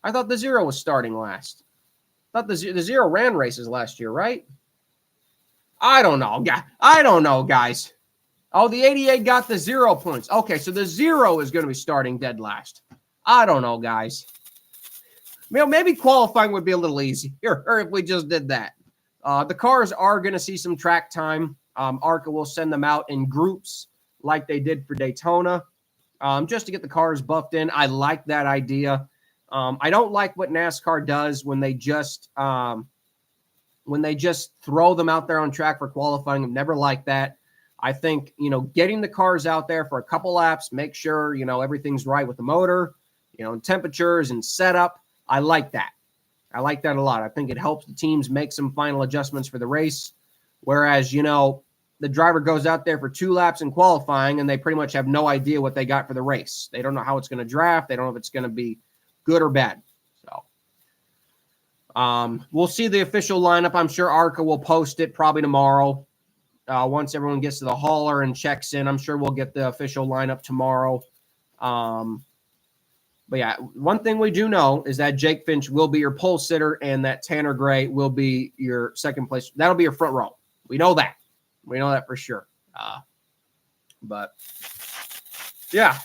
I thought the 0 was starting last. I thought the 0 ran races last year, right? I don't know. I don't know, guys. Oh, the 88 got the 0 points. Okay, so the 0 is going to be starting dead last. I don't know, guys. Maybe qualifying would be a little easier if we just did that. The cars are going to see some track time. ARCA will send them out in groups like they did for Daytona, just to get the cars buffed in. I like that idea. I don't like what NASCAR does when they just throw them out there on track for qualifying. I've never liked that. I think, getting the cars out there for a couple laps, make sure, everything's right with the motor, temperatures and setup. I like that. I like that a lot. I think it helps the teams make some final adjustments for the race. Whereas, the driver goes out there for 2 laps in qualifying and they pretty much have no idea what they got for the race. They don't know how it's going to draft. They don't know if it's going to be good or bad. So we'll see the official lineup. I'm sure ARCA will post it probably tomorrow. Once everyone gets to the hauler and checks in, I'm sure we'll get the official lineup tomorrow. But yeah, one thing we do know is that Jake Finch will be your pole sitter and that Tanner Gray will be your second place. That'll be your front row. We know that. We know that for sure. But yeah,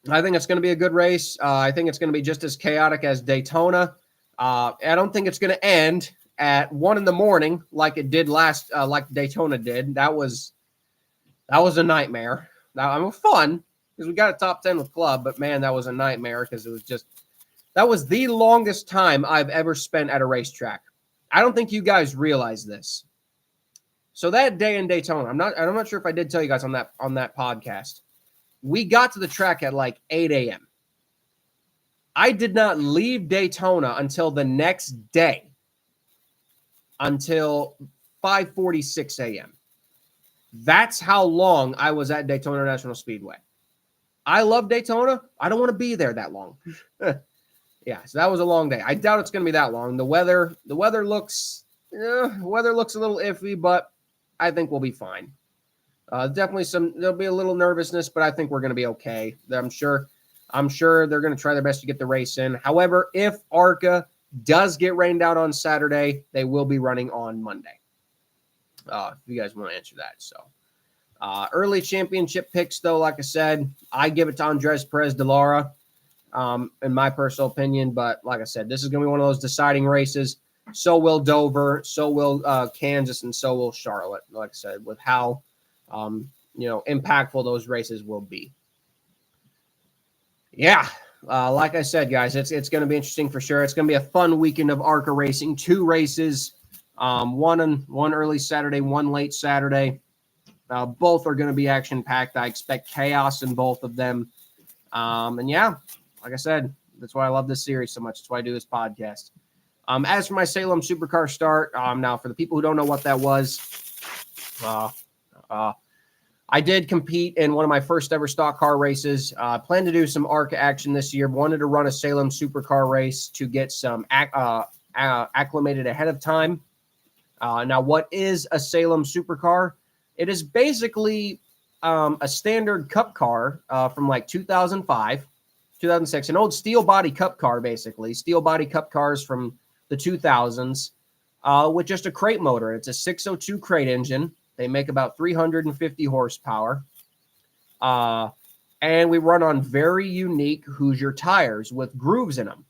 I think it's going to be a good race. I think it's going to be just as chaotic as Daytona. I don't think it's going to end at 1 a.m. like it did like Daytona did. That was a nightmare. Now, I'm fun because we got a top 10 with club, but man, that was a nightmare because that was the longest time I've ever spent at a racetrack. I don't think you guys realize this. So that day in Daytona, I'm not sure if I did tell you guys on that podcast. We got to the track at like 8 a.m. I did not leave Daytona until the next day, until 5:46 a.m. That's how long I was at Daytona International Speedway. I love Daytona. I don't want to be there that long. Yeah, so that was a long day. I doubt it's going to be that long. The weather looks a little iffy, but I think we'll be fine. Definitely there'll be a little nervousness, but I think we're going to be okay. I'm sure they're going to try their best to get the race in. However, if ARCA does get rained out on Saturday, they will be running on Monday. If you guys want to answer that. So early championship picks, though, like I said, I give it to Andres Perez de Lara, in my personal opinion. But like I said, this is going to be one of those deciding races. So will Dover, so will Kansas, and so will Charlotte, like I said, with how impactful those races will be. Yeah, like I said, guys, it's going to be interesting for sure. It's going to be a fun weekend of ARCA racing. 2 races, one early Saturday, one late Saturday. Both are going to be action-packed. I expect chaos in both of them. And yeah, like I said, that's why I love this series so much. That's why I do this podcast. As for my Salem Supercar start, now for the people who don't know what that was, I did compete in one of my first ever stock car races. Plan to do some ARCA action this year. Wanted to run a Salem Supercar race to get some acclimated ahead of time. Now, what is a Salem Supercar? It is basically a standard cup car from like 2005, 2006, an old steel body cup car, basically. Steel body cup cars from the 2000s with just a crate motor. It's a 602 crate engine. They make about 350 horsepower. And we run on very unique Hoosier tires with grooves in them.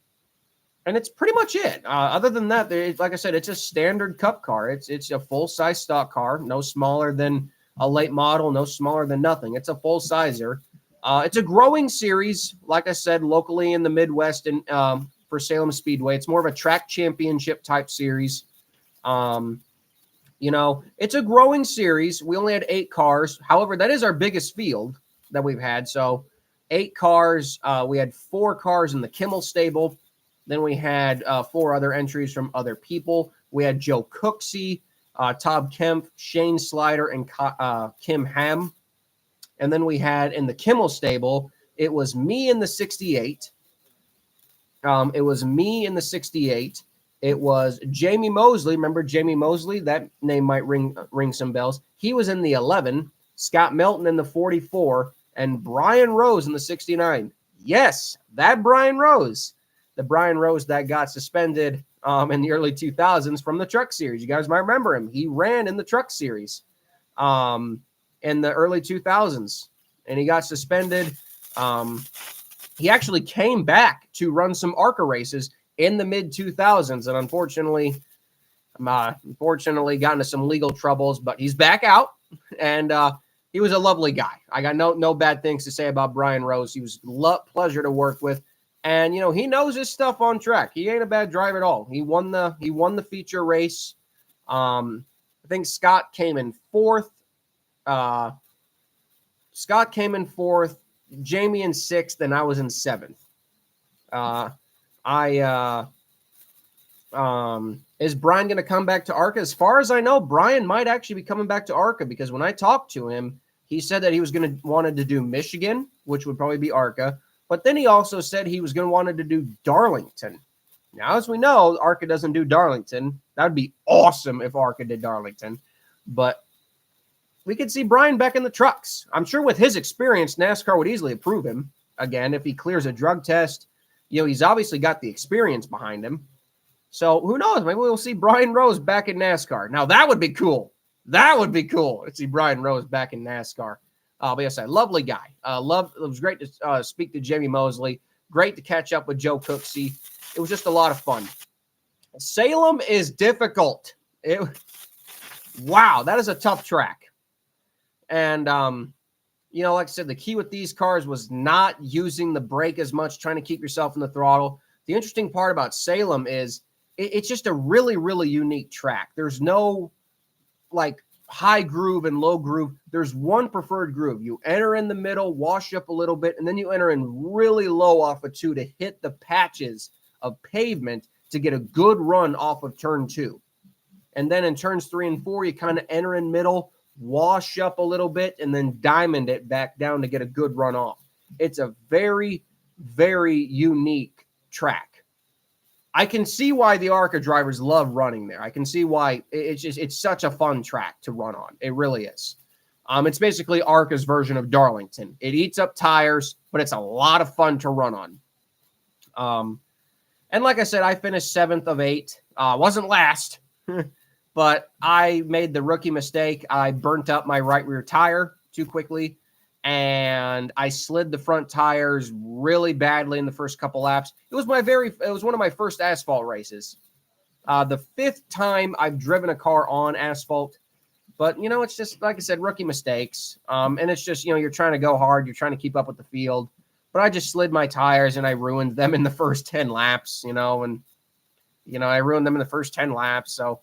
And it's pretty much it. Other than that, like I said, it's a standard cup car. It's a full-size stock car, no smaller than a late model, no smaller than nothing. It's a full-sizer. It's a growing series, like I said, locally in the Midwest and for Salem Speedway. It's more of a track championship type series. It's a growing series. We only had 8 cars. However, that is our biggest field that we've had. So 8 cars. We had 4 cars in the Kimmel stable. Then we had 4 other entries from other people. We had Joe Cooksey, Todd Kemp, Shane Slider, and Kim Ham. And then we had in the Kimmel stable, it was me in the 68. It was me in the 68. It was Jamie Mosley. Remember Jamie Mosley? That name might ring some bells. He was in the 11. Scott Melton in the 44. And Brian Rose in the 69. Yes, that Brian Rose. The Brian Rose that got suspended in the early 2000s from the Truck Series. You guys might remember him. He ran in the Truck Series in the early 2000s. And he got suspended. He actually came back to run some ARCA races in the mid-2000s, and unfortunately got into some legal troubles, but he's back out, and he was a lovely guy. I got no bad things to say about Brian Rose. He was pleasure to work with, and he knows his stuff on track. He ain't a bad driver at all. He won the feature race. I think Scott came in fourth. Jamie in sixth, and I was in seventh. Is Brian going to come back to ARCA? As far as I know, Brian might actually be coming back to ARCA, because when I talked to him, he said that he was wanted to do Michigan, which would probably be ARCA. But then he also said he was wanted to do Darlington. Now, as we know, ARCA doesn't do Darlington. That would be awesome if ARCA did Darlington. But we could see Brian back in the trucks. I'm sure with his experience, NASCAR would easily approve him. Again, if he clears a drug test, he's obviously got the experience behind him. So who knows? Maybe we'll see Brian Rose back in NASCAR. Now, that would be cool. That would be cool to see Brian Rose back in NASCAR. But yes, a lovely guy. It was great to speak to Jamie Mosley. Great to catch up with Joe Cooksey. It was just a lot of fun. Salem is difficult. Wow, that is a tough track. And, like I said, the key with these cars was not using the brake as much, trying to keep yourself in the throttle. The interesting part about Salem is it's just a really, really unique track. There's no, high groove and low groove. There's one preferred groove. You enter in the middle, wash up a little bit, and then you enter in really low off of 2 to hit the patches of pavement to get a good run off of turn 2. And then in turns 3 and 4, you kind of enter in middle, wash up a little bit, and then diamond it back down to get a good run off. It's a very, very unique track. I can see why the ARCA drivers love running there. I can see why it's such a fun track to run on. It really is. It's basically ARCA's version of Darlington. It eats up tires, but it's a lot of fun to run on. And like I said, I finished 7th of 8. Wasn't last, but I made the rookie mistake. I burnt up my right rear tire too quickly, and I slid the front tires really badly in the first couple laps. It was one of my first asphalt races. The 5th time I've driven a car on asphalt, but it's just, like I said, rookie mistakes. And it's just, you're trying to go hard. You're trying to keep up with the field, but I just slid my tires and I ruined them in the first 10 laps, I ruined them in the first 10 laps. So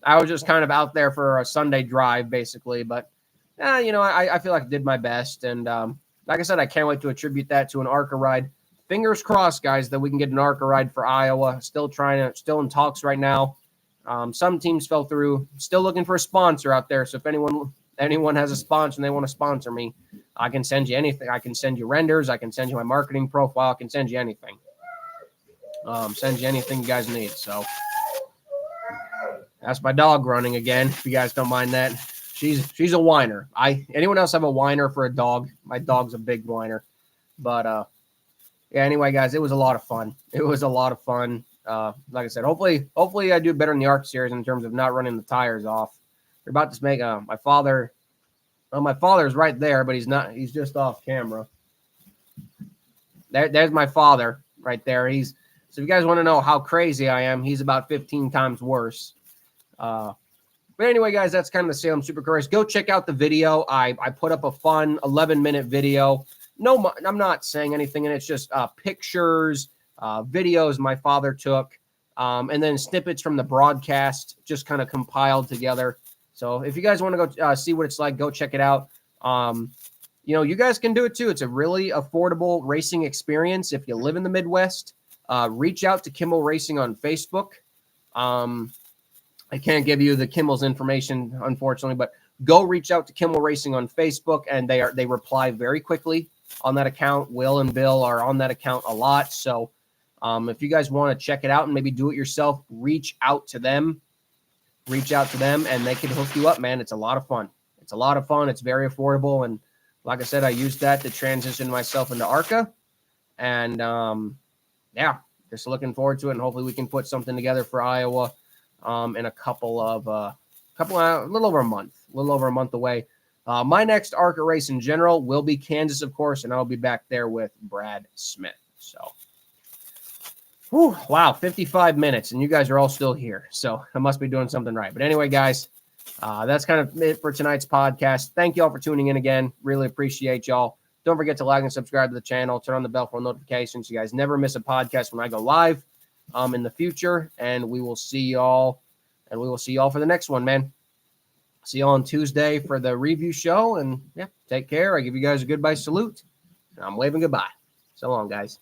I was just kind of out there for a Sunday drive basically, but I feel like I did my best. And like I said, I can't wait to attribute that to an ARCA ride. Fingers crossed, guys, that we can get an ARCA ride for Iowa. Still in talks right now. Some teams fell through. Still looking for a sponsor out there. So if anyone has a sponsor and they want to sponsor me, I can send you anything. I can send you renders. I can send you my marketing profile. I can send you anything. Send you anything you guys need. So that's my dog running again, if you guys don't mind that. She's a whiner. Anyone else have a whiner for a dog? My dog's a big whiner. But anyway, guys, it was a lot of fun. Like I said, hopefully I do better in the ARC series in terms of not running the tires off. We're about to make my father. My father's right there, but he's not. He's just off camera. There's my father right there. So if you guys want to know how crazy I am, he's about 15 times worse. But anyway, guys, that's kind of the Salem Supercar race. Go check out the video. I put up a fun 11-minute video. No, I'm not saying anything, and it's just pictures, videos my father took, and then snippets from the broadcast just kind of compiled together. So if you guys want to go see what it's like, go check it out. You guys can do it too. It's a really affordable racing experience. If you live in the Midwest, reach out to Kimmel Racing on Facebook. I can't give you the Kimmel's information, unfortunately, but go reach out to Kimmel Racing on Facebook, and they reply very quickly on that account. Will and Bill are on that account a lot. So if you guys want to check it out and maybe do it yourself, reach out to them, and they can hook you up, man. It's a lot of fun. It's very affordable. And like I said, I used that to transition myself into ARCA, and yeah, just looking forward to it. And hopefully we can put something together for Iowa in a little over a month away. My next ARCA race in general will be Kansas, of course, and I'll be back there with Brad Smith. So, wow, 55 minutes, and you guys are all still here. So I must be doing something right. But anyway, guys, that's kind of it for tonight's podcast. Thank you all for tuning in again. Really appreciate y'all. Don't forget to like and subscribe to the channel. Turn on the bell for notifications. You guys never miss a podcast when I go live in the future. And we will see y'all for the next one, man. See y'all on Tuesday for the review show. And yeah, take care. I give you guys a goodbye salute. And I'm waving goodbye. So long, guys.